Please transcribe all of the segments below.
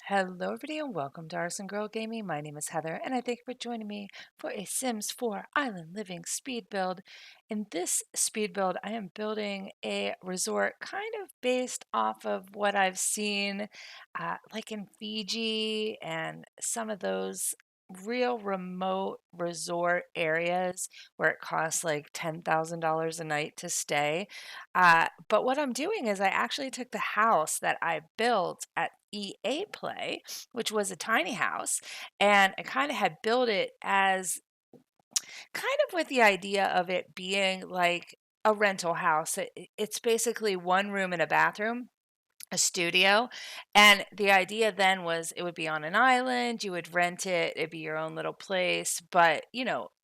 Hello, everybody, and welcome to ArsenGirl Gaming. My name is Heather, and I thank you for joining me for a Sims 4 Island Living speed build. In this speed build, I am building a resort kind of based off of what I've seen, like in Fiji and some of those real remote resort areas where it costs like $10,000 a night to stay. But what I'm doing is I actually took the house that I built at EA Play, which was a tiny house, and I kind of had built it as kind of with the idea of it being like a rental house. It's basically one room and a bathroom, a studio. And the idea then was it would be on an island, you would rent it, it'd be your own little place, but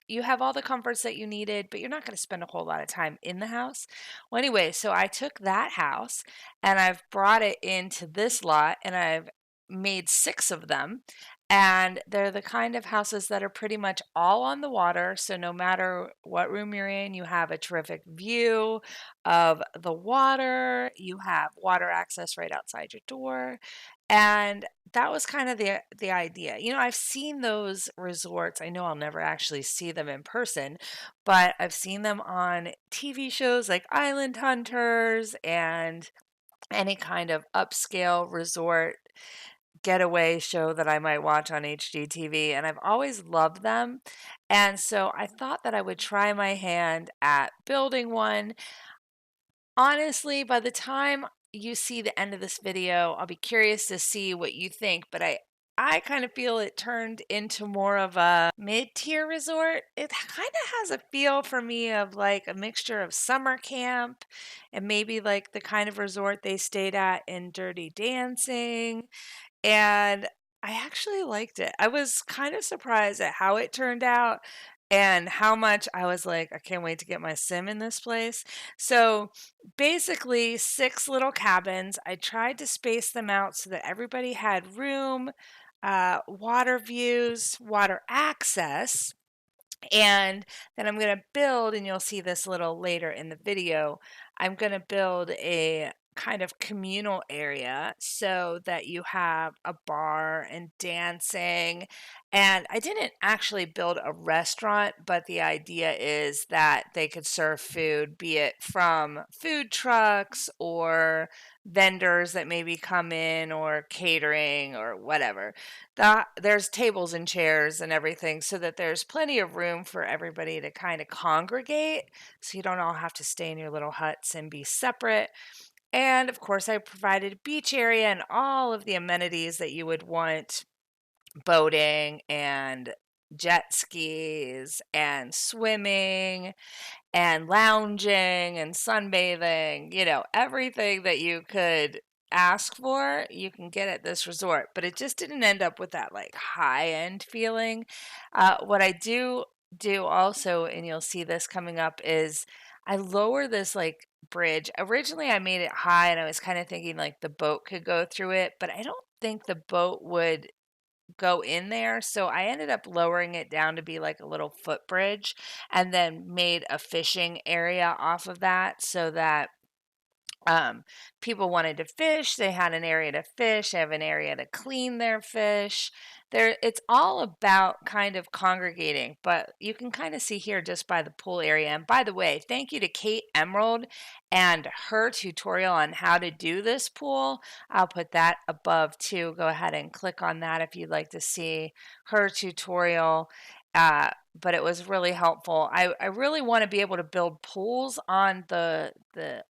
you have all the comforts that you needed, but you're not going to spend a whole lot of time in the house. Well, anyway, so I took that house and I've brought it into this lot and I've made 6 of them. And they're the kind of houses that are pretty much all on the water. So no matter what room you're in, you have a terrific view of the water. You have water access right outside your door. And that was kind of the idea. I've seen those resorts. I know I'll never actually see them in person, but I've seen them on TV shows like Island Hunters and any kind of upscale resort getaway show that I might watch on HGTV, and I've always loved them. And so I thought that I would try my hand at building one. Honestly, by the time you see the end of this video, I'll be curious to see what you think, but I kind of feel it turned into more of a mid-tier resort. It kind of has a feel for me of like a mixture of summer camp and maybe like the kind of resort they stayed at in Dirty Dancing. And I actually liked it. I was kind of surprised at how it turned out and how much I was like, I can't wait to get my sim in this place. So basically, 6 little cabins. I tried to space them out so that everybody had room, water views, water access. And then I'm going to build, and you'll see this a little later in the video, I'm going to build a kind of communal area so that you have a bar and dancing. And I didn't actually build a restaurant, but the idea is that they could serve food, be it from food trucks or vendors that maybe come in or catering or whatever. There's tables and chairs and everything so that there's plenty of room for everybody to kind of congregate so you don't all have to stay in your little huts and be separate. And of course, I provided a beach area and all of the amenities that you would want: boating and jet skis and swimming and lounging and sunbathing, everything that you could ask for, you can get at this resort. But it just didn't end up with that like high end feeling. What I do also, and you'll see this coming up, is I lower this like bridge. Originally, I made it high and I was kind of thinking like the boat could go through it, but I don't think the boat would go in there. So I ended up lowering it down to be like a little footbridge and then made a fishing area off of that so that um, people wanted to fish. They had an area to fish, they have an area to clean their fish. It's all about kind of congregating, but you can kind of see here just by the pool area. And by the way, thank you to Kate Emerald and her tutorial on how to do this pool. I'll put that above too. Go ahead and click on that if you'd like to see her tutorial. But it was really helpful. I really want to be able to build pools on the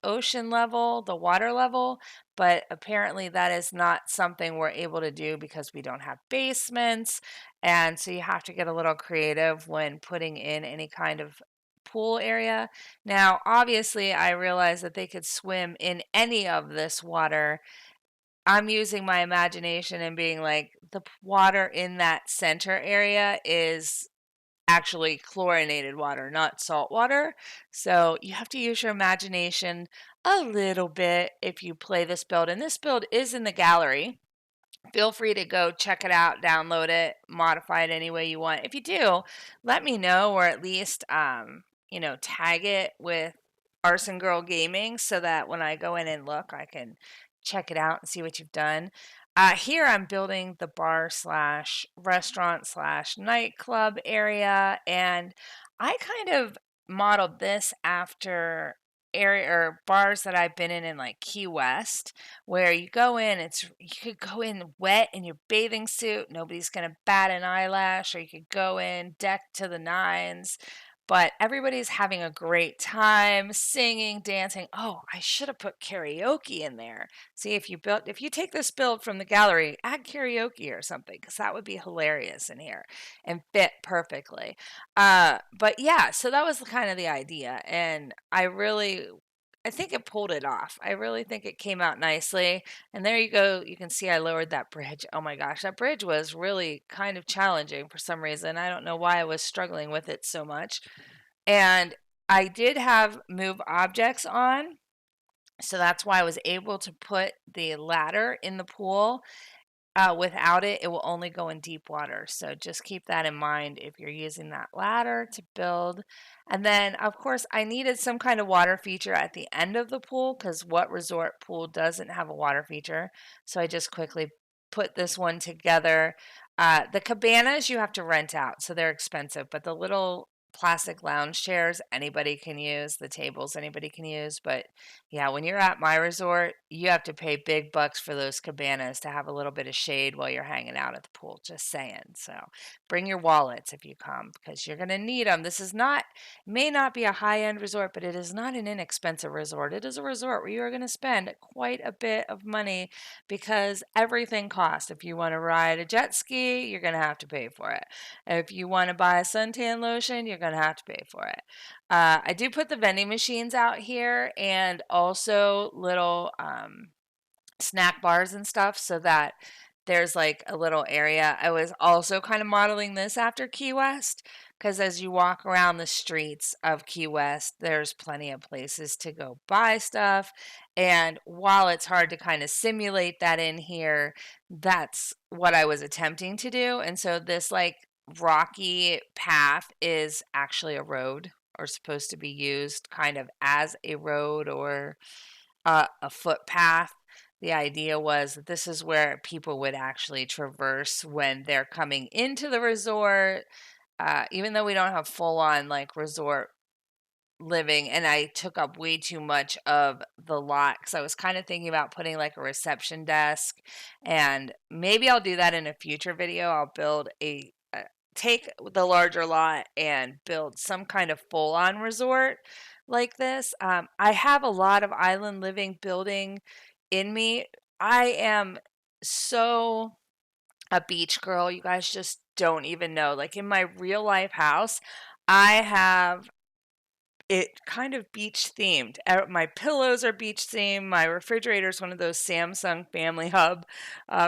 ocean level, the water level, but apparently that is not something we're able to do because we don't have basements. And so you have to get a little creative when putting in any kind of pool area. Now, obviously, I realize that they could swim in any of this water. I'm using my imagination and being like, the water in that center area is actually chlorinated water, not salt water. So you have to use your imagination a little bit if you play this build. And this build is in the gallery. Feel free to go check it out, download it, modify it any way you want. If you do, let me know, or at least tag it with ArsenGirl Gaming so that when I go in and look, I can check it out and see what you've done. Here I'm building the bar slash restaurant slash nightclub area, and I kind of modeled this after area or bars that I've been in like Key West, where you go in, you could go in wet in your bathing suit, nobody's gonna bat an eyelash, or you could go in decked to the nines. But everybody's having a great time singing, dancing. Oh, I should have put karaoke in there. See, if you take this build from the gallery, add karaoke or something, because that would be hilarious in here and fit perfectly. But yeah, so that was kind of the idea, and I think it pulled it off. I really think it came out nicely. And there you go. You can see I lowered that bridge. Oh my gosh, that bridge was really kind of challenging for some reason. I don't know why I was struggling with it so much. And I did have move objects on, so that's why I was able to put the ladder in the pool. Without it, it will only go in deep water. So just keep that in mind if you're using that ladder to build. And then, of course, I needed some kind of water feature at the end of the pool, because what resort pool doesn't have a water feature? So I just quickly put this one together. The cabanas you have to rent out, so they're expensive, but the little plastic lounge chairs anybody can use, the tables anybody can use. But yeah, when you're at my resort, you have to pay big bucks for those cabanas to have a little bit of shade while you're hanging out at the pool. Just saying. So bring your wallets if you come, because you're going to need them. This is not, may not be a high end resort, but it is not an inexpensive resort. It is a resort where you are going to spend quite a bit of money, because everything costs. If you want to ride a jet ski, you're going to have to pay for it. If you want to buy a suntan lotion, you're going to have to pay for it. I do put the vending machines out here, and also little snack bars and stuff, so that there's like a little area. I was also kind of modeling this after Key West, because as you walk around the streets of Key West, there's plenty of places to go buy stuff. And while it's hard to kind of simulate that in here, that's what I was attempting to do. And so this like rocky path is actually a road, or supposed to be used kind of as a road, or a footpath. The idea was that this is where people would actually traverse when they're coming into the resort, even though we don't have full on like resort living, and I took up way too much of the lot, because I was kind of thinking about putting like a reception desk, and maybe I'll do that in a future video. I'll build take the larger lot and build some kind of full on resort like this. I have a lot of island living building in me. I am so a beach girl. You guys just don't even know. Like in my real life house, I have it kind of beach themed. My pillows are beach themed. My refrigerator is one of those Samsung Family Hub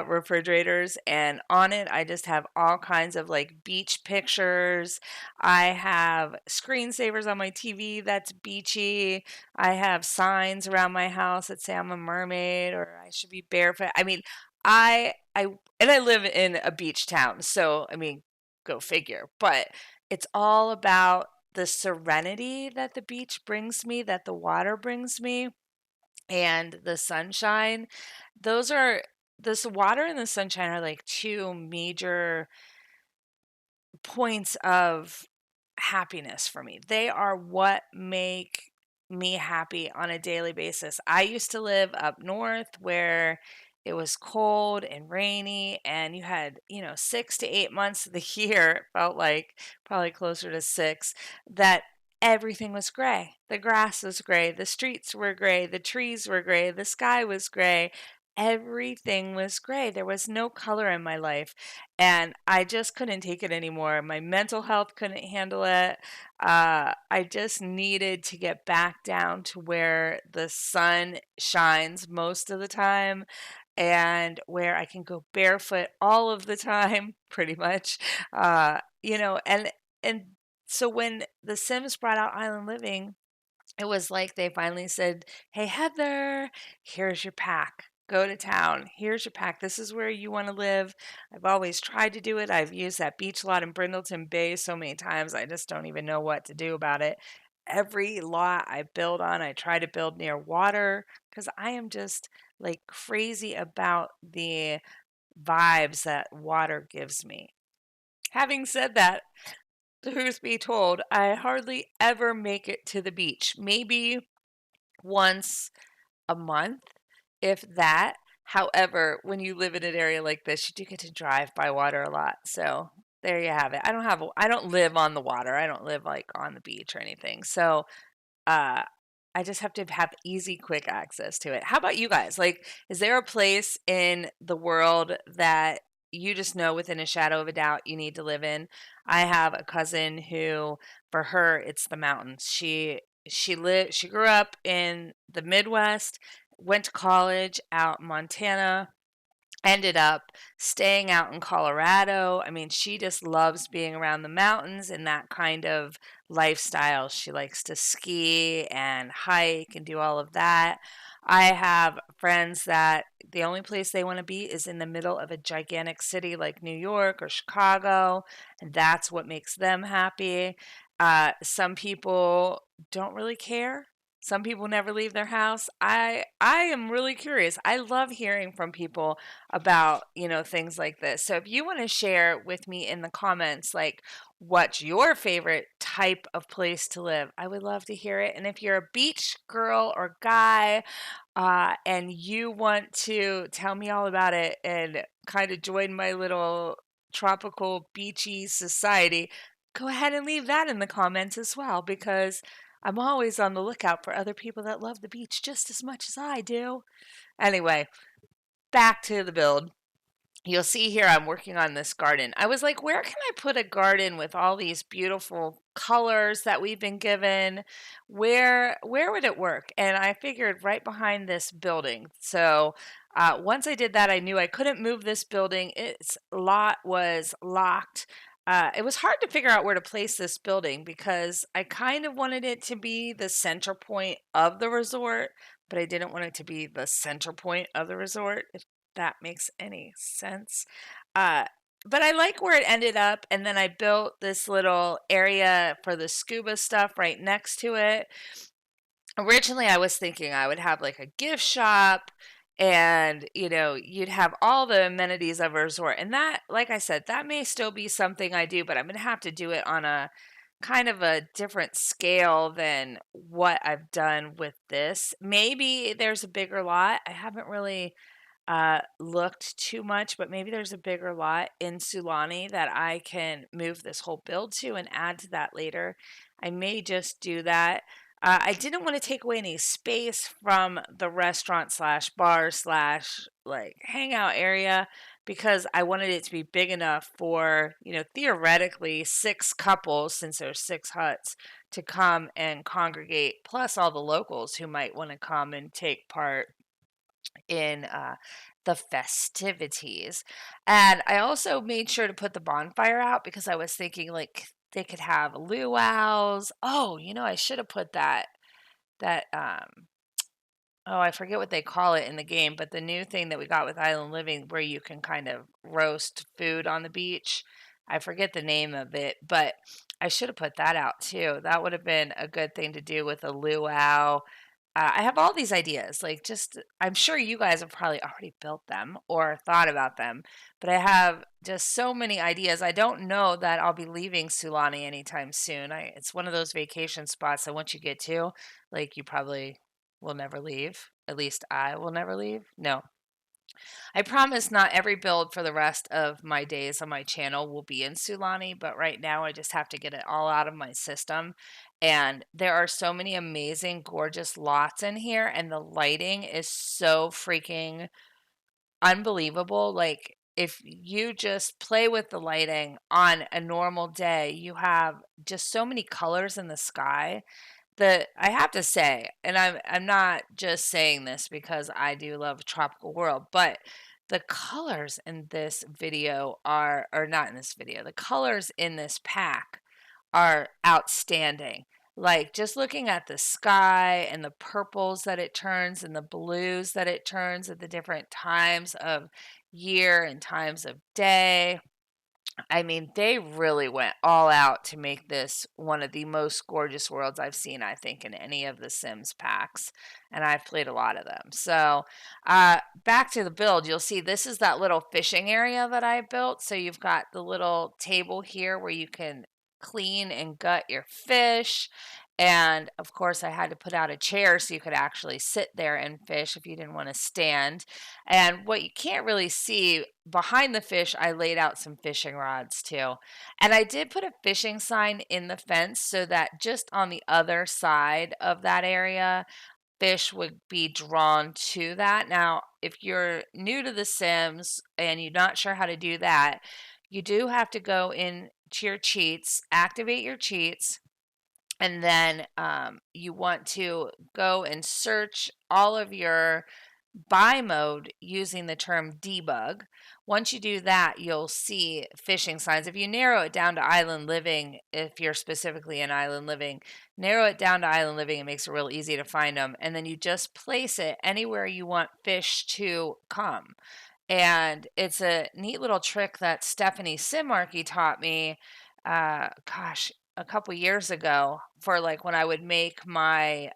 refrigerators, and on it I just have all kinds of like beach pictures. I have screensavers on my TV that's beachy. I have signs around my house that say I'm a mermaid or I should be barefoot. I mean, I and I live in a beach town, so I mean, go figure. But it's all about the serenity that the beach brings me, that the water brings me, and the sunshine. Those are this water and the sunshine are like two major points of happiness for me. They are what make me happy on a daily basis. I used to live up north where it was cold and rainy, and you had, 6 to 8 months of the year, it felt like probably closer to six, that everything was gray. The grass was gray, the streets were gray, the trees were gray, the sky was gray. Everything was gray. There was no color in my life, and I just couldn't take it anymore. My mental health couldn't handle it. I just needed to get back down to where the sun shines most of the time, and where I can go barefoot all of the time, pretty much. And so when The Sims brought out Island Living, it was like they finally said, "Hey, Heather, here's your pack. Go to town. Here's your pack. This is where you want to live." I've always tried to do it. I've used that beach lot in Brindleton Bay so many times, I just don't even know what to do about it. Every lot I build on, I try to build near water, because I am just like crazy about the vibes that water gives me. Having said that, truth be told, I hardly ever make it to the beach. Maybe once a month, if that. However, when you live in an area like this, you do get to drive by water a lot. So there you have it. I don't live on the water. I don't live like on the beach or anything. So uh, I just have to have easy, quick access to it. How about you guys? Like, is there a place in the world that you just know within a shadow of a doubt you need to live in? I have a cousin who, for her, it's the mountains. She grew up in the Midwest, went to college out in Montana, ended up staying out in Colorado. I mean, she just loves being around the mountains and that kind of lifestyle. She likes to ski and hike and do all of that. I have friends that the only place they want to be is in the middle of a gigantic city like New York or Chicago, and that's what makes them happy. Some people don't really care. Some people never leave their house. I am really curious. I love hearing from people about, things like this. So if you want to share with me in the comments, like what's your favorite type of place to live, I would love to hear it. And if you're a beach girl or guy, and you want to tell me all about it and kind of join my little tropical beachy society, go ahead and leave that in the comments as well, because I'm always on the lookout for other people that love the beach just as much as I do. Anyway, back to the build. You'll see here I'm working on this garden. I was like, where can I put a garden with all these beautiful colors that we've been given? Where would it work? And I figured right behind this building. So once I did that, I knew I couldn't move this building. Its lot was locked. It was hard to figure out where to place this building because I kind of wanted it to be the center point of the resort, but I didn't want it to be the center point of the resort, that makes any sense. Uh, but I like where it ended up, and then I built this little area for the scuba stuff right next to it. Originally, I was thinking I would have like a gift shop and you'd have all the amenities of a resort. And that, like I said, that may still be something I do, but I'm going to have to do it on a kind of a different scale than what I've done with this. Maybe there's a bigger lot. I haven't really looked too much, but maybe there's a bigger lot in Sulani that I can move this whole build to and add to that later. I may just do that. I didn't want to take away any space from the restaurant slash bar slash like hangout area because I wanted it to be big enough for, theoretically 6 couples, since there's 6 huts, to come and congregate, plus all the locals who might want to come and take part in the festivities. And I also made sure to put the bonfire out because I was thinking like they could have luau's. Oh, I should have put that oh, I forget what they call it in the game, but the new thing that we got with Island Living where you can kind of roast food on the beach. I forget the name of it, but I should have put that out too. That would have been a good thing to do with a luau. I have all these ideas. Like, just, I'm sure you guys have probably already built them or thought about them, but I have just so many ideas. I don't know that I'll be leaving Sulani anytime soon. It's one of those vacation spots that once you get to, like, you probably will never leave. At least I will never leave. No, I promise not every build for the rest of my days on my channel will be in Sulani, but right now I just have to get it all out of my system. And there are so many amazing, gorgeous lots in here, and the lighting is so freaking unbelievable. Like, if you just play with the lighting on a normal day, you have just so many colors in the sky that I have to say, and I'm not just saying this because I do love tropical world, but the colors in this video are, or not in this video, the colors in this pack are outstanding. Like, just looking at the sky and the purples that it turns and the blues that it turns at the different times of year and times of day. I mean, they really went all out to make this one of the most gorgeous worlds I've seen, I think, in any of the Sims packs. And I've played a lot of them. So, back to the build, you'll see this is that little fishing area that I built. So, you've got the little table here where you can clean and gut your fish. And of course, I had to put out a chair so you could actually sit there and fish if you didn't want to stand. And what you can't really see behind the fish, I laid out some fishing rods too. And I did put a fishing sign in the fence so that just on the other side of that area, fish would be drawn to that. Now, if you're new to The Sims and you're not sure how to do that, you do have to go in to your cheats, activate your cheats, and then you want to go and search all of your buy mode using the term debug. Once you do that, you'll see fishing signs. If you narrow it down to island living, if you're specifically in island living, narrow it down to island living, it makes it real easy to find them. And then you just place it anywhere you want fish to come. And it's a neat little trick that Stephanie Simarkey taught me, gosh, a couple years ago, for like when I would make my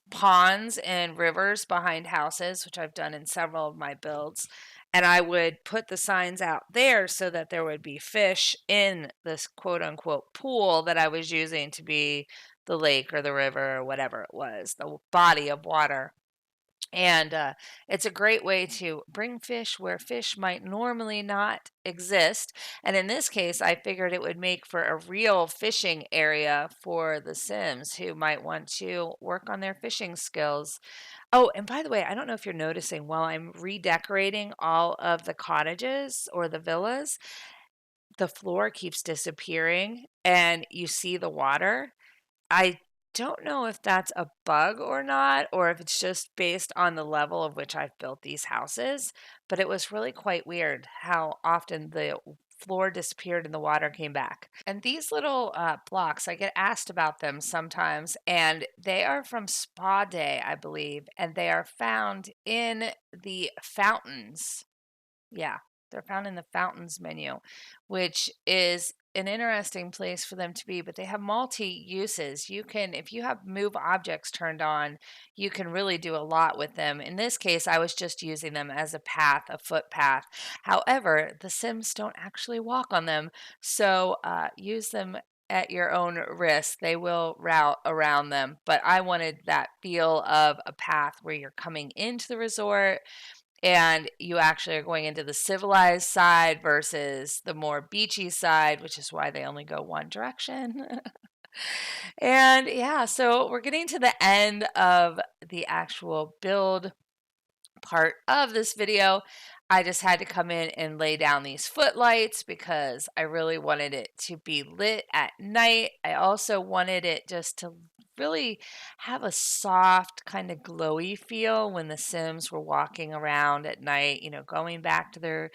ponds and rivers behind houses, which I've done in several of my builds. And I would put the signs out there so that there would be fish in this quote unquote pool that I was using to be the lake or the river or whatever it was, the body of water. And it's a great way to bring fish where fish might normally not exist. And in this case, I figured it would make for a real fishing area for the Sims who might want to work on their fishing skills. Oh, and by the way, I don't know if you're noticing while I'm redecorating all of the cottages or the villas, the floor keeps disappearing and you see the water. I don't know if that's a bug or not, or if it's just based on the level of which I've built these houses, but it was really quite weird how often the floor disappeared and the water came back. And these little blocks, I get asked about them sometimes, and they are from Spa Day, I believe, and they are found in the fountains. Yeah, they're found in the fountains menu, which is an interesting place for them to be, but they have multi uses. You can, if you have move objects turned on, you can really do a lot with them. In this case, I was just using them as a path, a footpath. However, the Sims don't actually walk on them, so use them at your own risk. They will route around them, but I wanted that feel of a path where you're coming into the resort and you actually are going into the civilized side versus the more beachy side, which is why they only go one direction. And yeah, so we're getting to the end of the actual build part of this video. I just had to come in and lay down these footlights because I really wanted it to be lit at night. I also wanted it just to really have a soft, kind of glowy feel when the Sims were walking around at night, going back to their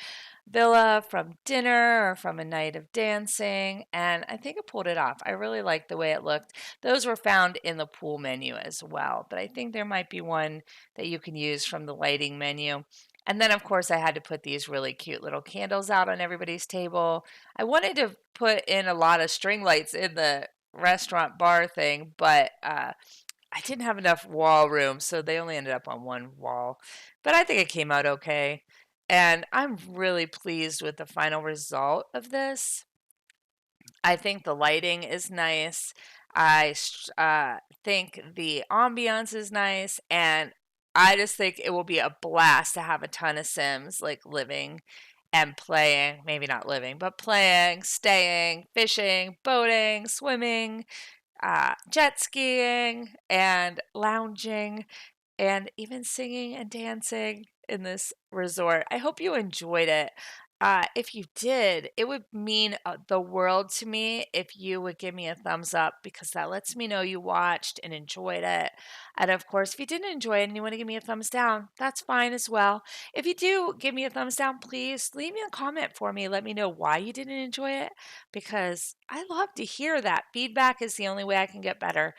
villa from dinner or from a night of dancing. And I think I pulled it off. I really liked the way it looked. Those were found in the pool menu as well, but I think there might be one that you can use from the lighting menu. And then, of course, I had to put these really cute little candles out on everybody's table. I wanted to put in a lot of string lights in the restaurant bar thing, but I didn't have enough wall room, so they only ended up on one wall. But I think it came out okay. And I'm really pleased with the final result of this. I think the lighting is nice. I think the ambiance is nice. And I just think it will be a blast to have a ton of Sims like living and playing. Maybe not living, but playing, staying, fishing, boating, swimming, jet skiing, and lounging and even singing and dancing in this resort. I hope you enjoyed it. If you did, it would mean the world to me if you would give me a thumbs up because that lets me know you watched and enjoyed it. And of course, if you didn't enjoy it and you want to give me a thumbs down, that's fine as well. If you do give me a thumbs down, please leave me a comment for me. Let me know why you didn't enjoy it because I love to hear that. Feedback is the only way I can get better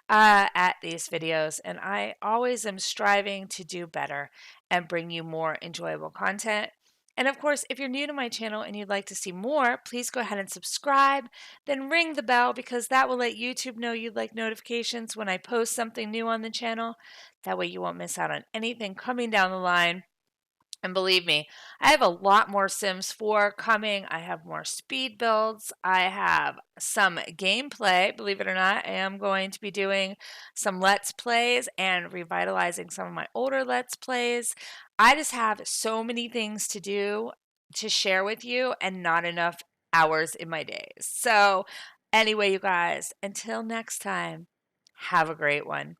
at these videos. And I always am striving to do better and bring you more enjoyable content. And of course, if you're new to my channel and you'd like to see more, please go ahead and subscribe, then ring the bell because that will let YouTube know you'd like notifications when I post something new on the channel. That way you won't miss out on anything coming down the line. And believe me, I have a lot more Sims 4 coming. I have more speed builds. I have some gameplay. Believe it or not, I am going to be doing some Let's Plays and revitalizing some of my older Let's Plays. I just have so many things to do to share with you and not enough hours in my days. So, anyway, you guys, until next time, have a great one.